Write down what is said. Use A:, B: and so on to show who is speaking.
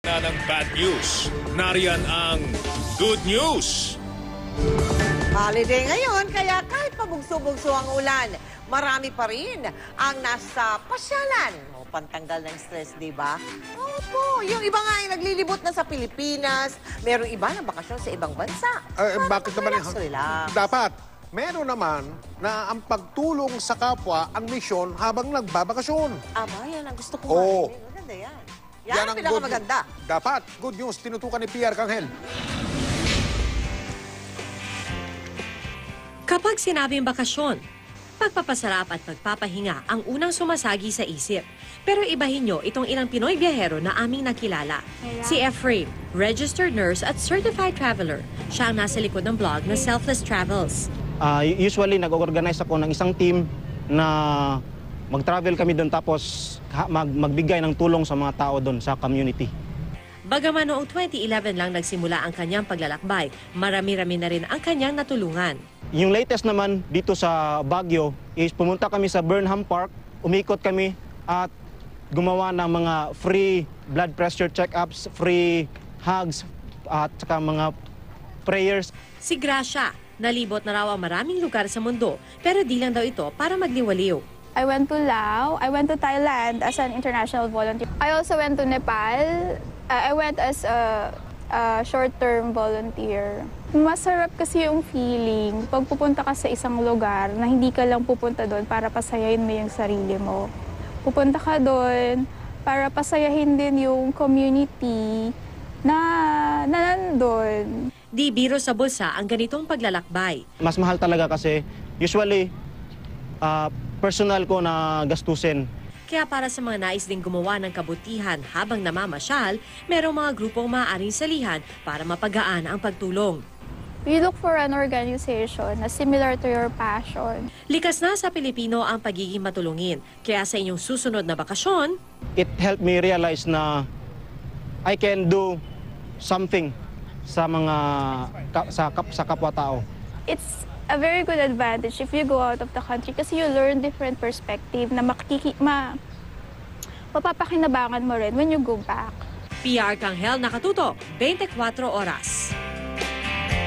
A: Na ng bad news, nariyan ang good news.
B: Holiday ngayon, kaya kahit pabugso-bugso ang ulan, marami pa rin ang nasa pasyalan. O, pantanggal ng stress, di ba? Opo, yung iba nga ay naglilibot na sa Pilipinas. Merong iba na bakasyon sa ibang bansa.
C: Bakit naman
B: Relax.
C: dapat? Meron naman na ang pagtulong sa kapwa ang misyon habang nagbabakasyon.
B: Aba, yan ang gusto ko
C: Oo.
B: marinig. Maganda yan. Yan ang pinakamaganda.
C: Dapat. Good news. Tinutukan ni Pierre Canghel.
D: Kapag sinabing bakasyon, pagpapasarap at pagpapahinga ang unang sumasagi sa isip. Pero ibahin nyo itong ilang Pinoy biyahero na aming nakilala. Si Ephraim, registered nurse at certified traveler. Siya ang nasa likod ng blog na Selfless Travels.
E: Usually, nag-organize ako ng isang team na mag-travel kami doon tapos magbigay ng tulong sa mga tao doon sa community.
D: Bagaman noong 2011 lang nagsimula ang kanyang paglalakbay, marami-rami na rin ang kanyang natulungan.
E: Yung latest naman dito sa Baguio is pumunta kami sa Burnham Park, umikot kami at gumawa ng mga free blood pressure check-ups, free hugs at saka mga prayers.
D: Si Gracia, nalibot na raw ang maraming lugar sa mundo, pero di lang daw ito para magliwaliw.
F: I went to Laos, I went to Thailand as an international volunteer. I also went to Nepal. I went as a short-term volunteer. Masarap kasi yung feeling pag pupunta ka sa isang lugar na hindi ka lang pupunta doon para pasayahin mo yung sarili mo. Pupunta ka doon para pasayahin din yung community na nandun.
D: Di biro sa bulsa ang ganitong paglalakbay.
E: Mas mahal talaga kasi usually personal ko na gastusin.
D: Kaya para sa mga nais ding gumawa ng kabutihan habang namamasyal, merong mga grupong maaaring salihan para mapagaan ang pagtulong.
F: We look for an organization na similar to your passion.
D: Likas na sa Pilipino ang pagiging matulungin. Kaya sa inyong susunod na bakasyon,
E: It helped me realize na I can do something sa mga sa kapwa-tao.
F: It's a very good advantage if you go out of the country kasi you learn different perspective na mapapakinabangan mo rin when you go back.
D: PR Canghel, nakatutok, 24 oras.